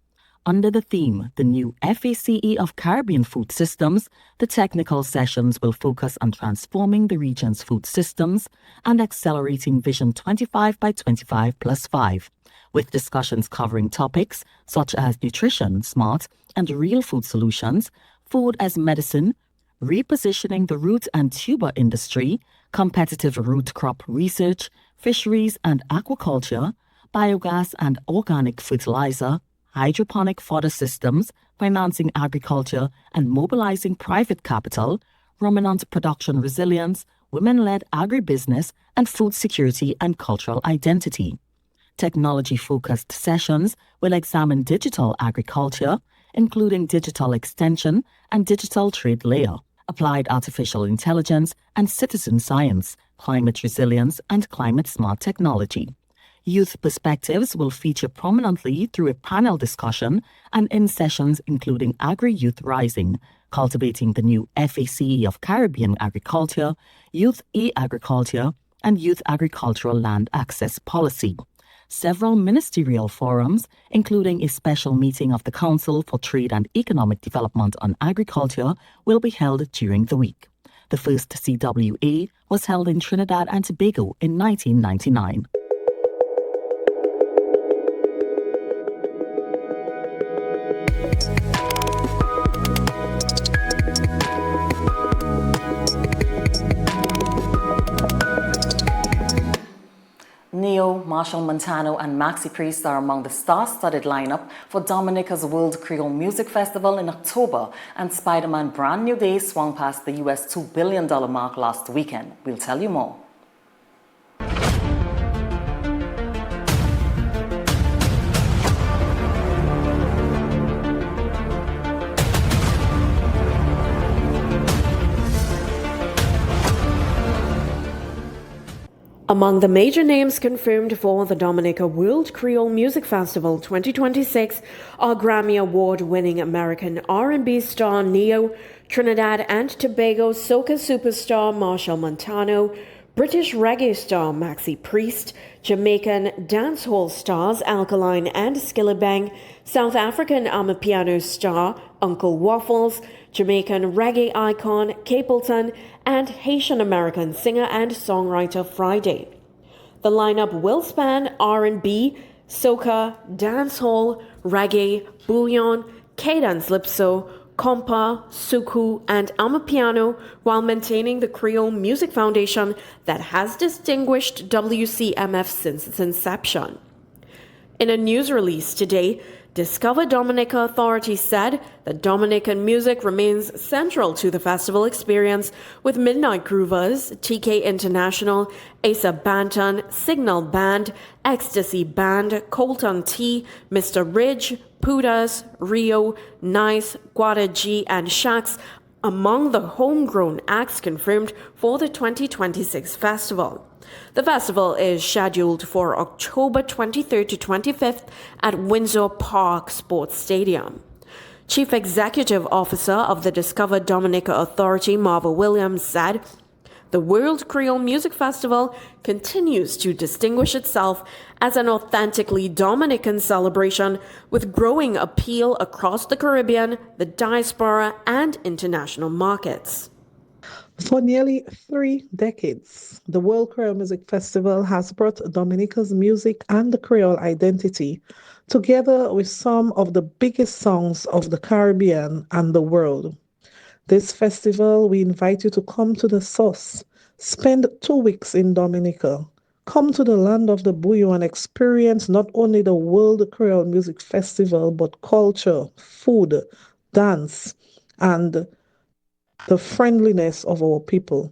Under the theme, the new FACE of Caribbean Food Systems, the technical sessions will focus on transforming the region's food systems and accelerating Vision 25 by 25 plus 5, with discussions covering topics such as nutrition, smart and real food solutions, food as medicine, repositioning the root and tuber industry, competitive root crop research, fisheries and aquaculture, biogas and organic fertilizer, hydroponic fodder systems, financing agriculture and mobilizing private capital, ruminant production resilience, women-led agribusiness, and food security and cultural identity. Technology-focused sessions will examine digital agriculture, including digital extension and digital trade layer, applied artificial intelligence and citizen science, climate resilience, and climate-smart technology. Youth perspectives will feature prominently through a panel discussion and in sessions including Agri-Youth Rising, Cultivating the New FACE of Caribbean Agriculture, Youth E-Agriculture, and Youth Agricultural Land Access Policy. Several ministerial forums, including a special meeting of the Council for Trade and Economic Development on Agriculture, will be held during the week. The first CWA was held in Trinidad and Tobago in 1999. Neo, Marshall Montano and Maxi Priest are among the star-studded lineup for Dominica's World Creole Music Festival in October, and Spider-Man Brand New Day swung past the US $2 billion mark last weekend. We'll tell you more. Among the major names confirmed for the Dominica World Creole Music Festival 2026 are Grammy Award-winning American R&B star Neo, Trinidad and Tobago soca superstar Marshall Montano, British reggae star Maxi Priest, Jamaican dancehall stars Alkaline and Skillabang, South African Amapiano star Uncle Waffles, Jamaican reggae icon Capleton, and Haitian-American singer and songwriter Friday. The lineup will span R&B, soca, dancehall, reggae, bouillon, cadence lypso, compa, suku, and amapiano, while maintaining the Creole music foundation that has distinguished WCMF since its inception. In a news release today, Discover Dominica Authority said that Dominican music remains central to the festival experience, with Midnight Groovers, TK International, Asa Banton, Signal Band, Ecstasy Band, Colton T, Mr. Ridge, Pudas, Rio, Nice, Guada G, and Shax among the homegrown acts confirmed for the 2026 festival. The festival is scheduled for October 23rd to 25th at Windsor Park Sports Stadium. Chief Executive Officer of the Discover Dominica Authority, Marva Williams, said, "The World Creole Music Festival continues to distinguish itself as an authentically Dominican celebration with growing appeal across the Caribbean, the diaspora, and international markets." For nearly 3 decades, the World Creole Music Festival has brought Dominica's music and the Creole identity together with some of the biggest songs of the Caribbean and the world. This festival, we invite you to come to the source, spend 2 weeks in Dominica, come to the land of the bouillon and experience not only the World Creole Music Festival, but culture, food, dance, and the friendliness of our people.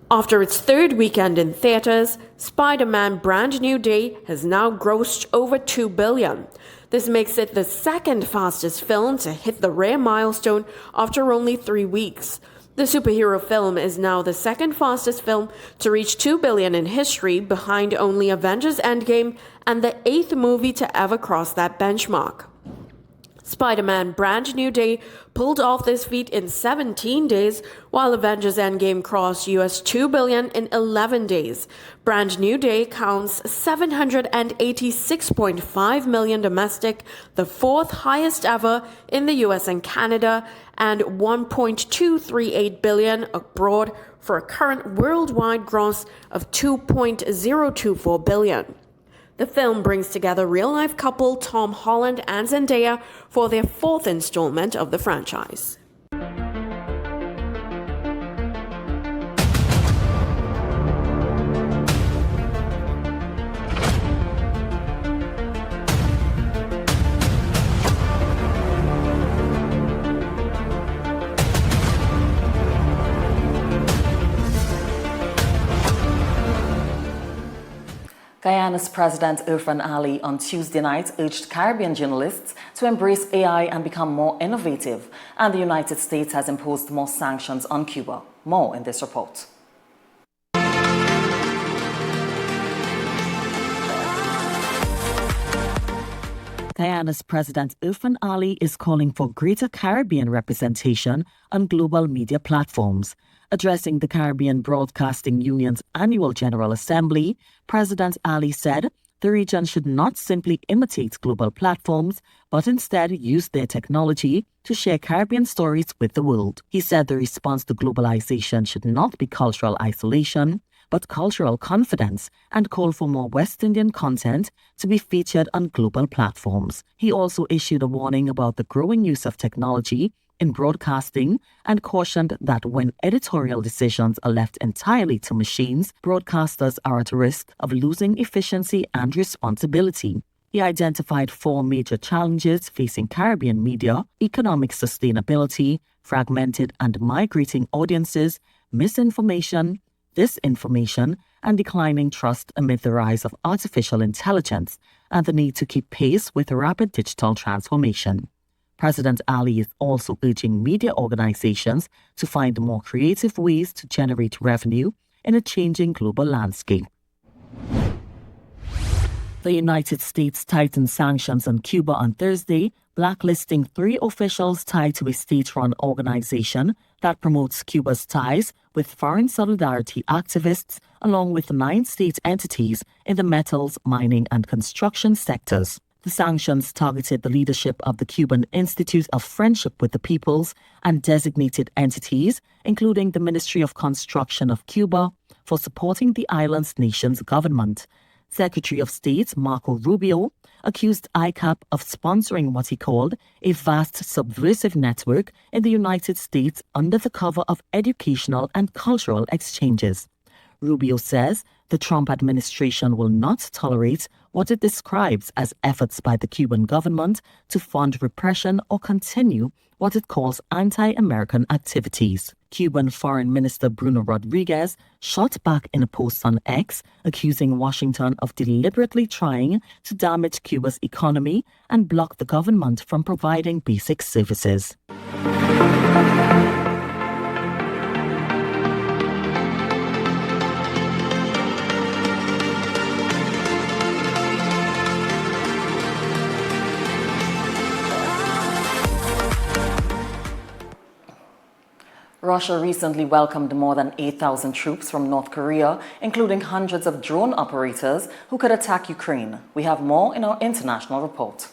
After its 3rd weekend in theaters, Spider-Man Brand New Day has now grossed over $2 billion. This makes it the 2nd fastest film to hit the rare milestone after only 3 weeks. The superhero film is now the 2nd fastest film to reach $2 billion in history, behind only Avengers Endgame, and the 8th movie to ever cross that benchmark. Spider-Man Brand New Day pulled off this feat in 17 days, while Avengers Endgame crossed US $2 billion in 11 days. Brand New Day counts $786.5 million domestic, the 4th highest ever in the US and Canada, and $1.238 billion abroad, for a current worldwide gross of $2.024 billion. The film brings together real-life couple Tom Holland and Zendaya for their 4th installment of the franchise. Guyana's President Irfan Ali on Tuesday night urged Caribbean journalists to embrace AI and become more innovative, and the United States has imposed more sanctions on Cuba. More in this report. Guyana's President Irfan Ali is calling for greater Caribbean representation on global media platforms. Addressing the Caribbean Broadcasting Union's annual General Assembly, President Ali said the region should not simply imitate global platforms, but instead use their technology to share Caribbean stories with the world. He said the response to globalization should not be cultural isolation, but cultural confidence, and called for more West Indian content to be featured on global platforms. He also issued a warning about the growing use of technology in broadcasting and cautioned that when editorial decisions are left entirely to machines, broadcasters are at risk of losing efficiency and responsibility. He identified 4 major challenges facing Caribbean media: economic sustainability, fragmented and migrating audiences, misinformation, disinformation, and declining trust amid the rise of artificial intelligence, and the need to keep pace with rapid digital transformation. President Ali is also urging media organizations to find more creative ways to generate revenue in a changing global landscape. The United States tightened sanctions on Cuba on Thursday, blacklisting 3 officials tied to a state-run organization that promotes Cuba's ties with foreign solidarity activists, along with 9 state entities in the metals, mining, and construction sectors. The sanctions targeted the leadership of the Cuban Institute of Friendship with the Peoples and designated entities, including the Ministry of Construction of Cuba, for supporting the island's nation's government. Secretary of State Marco Rubio accused ICAP of sponsoring what he called a vast subversive network in the United States under the cover of educational and cultural exchanges. Rubio says the Trump administration will not tolerate what it describes as efforts by the Cuban government to fund repression or continue what it calls anti-American activities. Cuban Foreign Minister Bruno Rodriguez shot back in a post on X, accusing Washington of deliberately trying to damage Cuba's economy and block the government from providing basic services. Russia recently welcomed more than 8,000 troops from North Korea, including hundreds of drone operators who could attack Ukraine. We have more in our international report.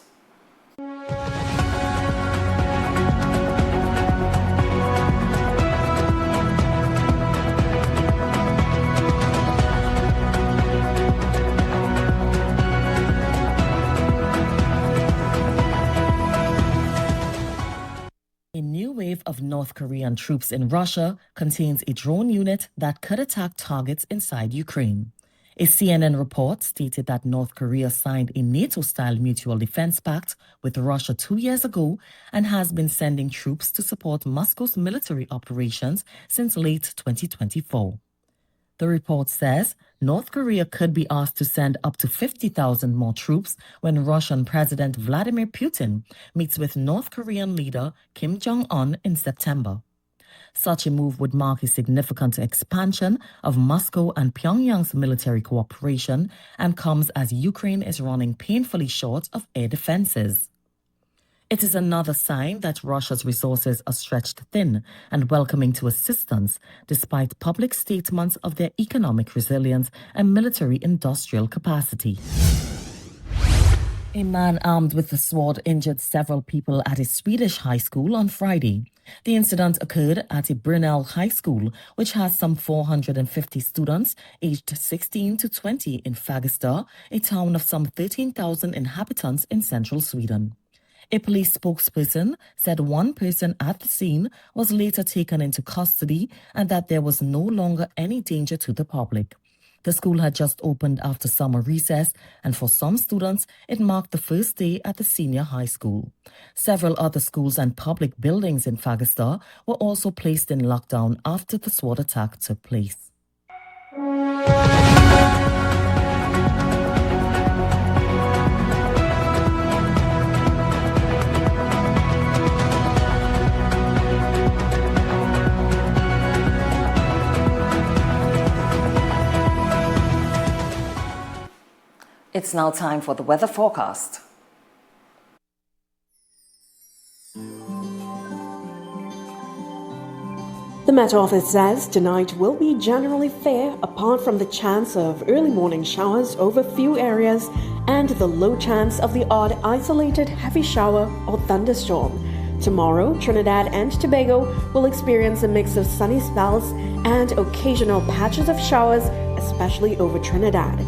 A new wave of North Korean troops in Russia contains a drone unit that could attack targets inside Ukraine. A CNN report stated that North Korea signed a NATO-style mutual defense pact with Russia 2 years ago and has been sending troops to support Moscow's military operations since late 2024. The report says North Korea could be asked to send up to 50,000 more troops when Russian President Vladimir Putin meets with North Korean leader Kim Jong-un in September. Such a move would mark a significant expansion of Moscow and Pyongyang's military cooperation and comes as Ukraine is running painfully short of air defenses. It is another sign that Russia's resources are stretched thin and welcoming to assistance, despite public statements of their economic resilience and military-industrial capacity. A man armed with a sword injured several people at a Swedish high school on Friday. The incident occurred at a Brunel High School, which has some 450 students aged 16 to 20 in Fagersta, a town of some 13,000 inhabitants in central Sweden. A police spokesperson said one person at the scene was later taken into custody and that there was no longer any danger to the public. The school had just opened after summer recess, and for some students, it marked the first day at the senior high school. Several other schools and public buildings in Fagersta were also placed in lockdown after the sword attack took place. It's now time for the weather forecast. The Met Office says tonight will be generally fair apart from the chance of early morning showers over few areas and the low chance of the odd isolated heavy shower or thunderstorm. Tomorrow, Trinidad and Tobago will experience a mix of sunny spells and occasional patches of showers, especially over Trinidad.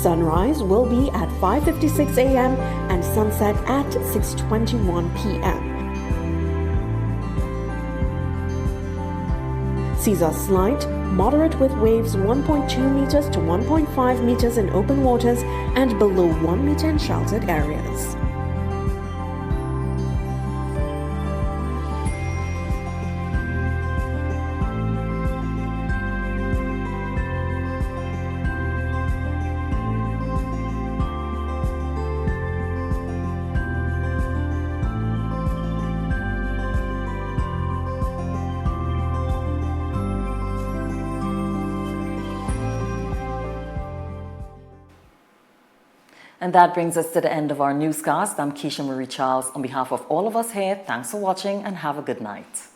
Sunrise will be at 5:56 a.m. and sunset at 6:21 p.m. Seas are slight, moderate with waves 1.2 meters to 1.5 meters in open waters and below 1 meter in sheltered areas. And that brings us to the end of our newscast. I'm Keisha Marie Charles. On behalf of all of us here, thanks for watching and have a good night.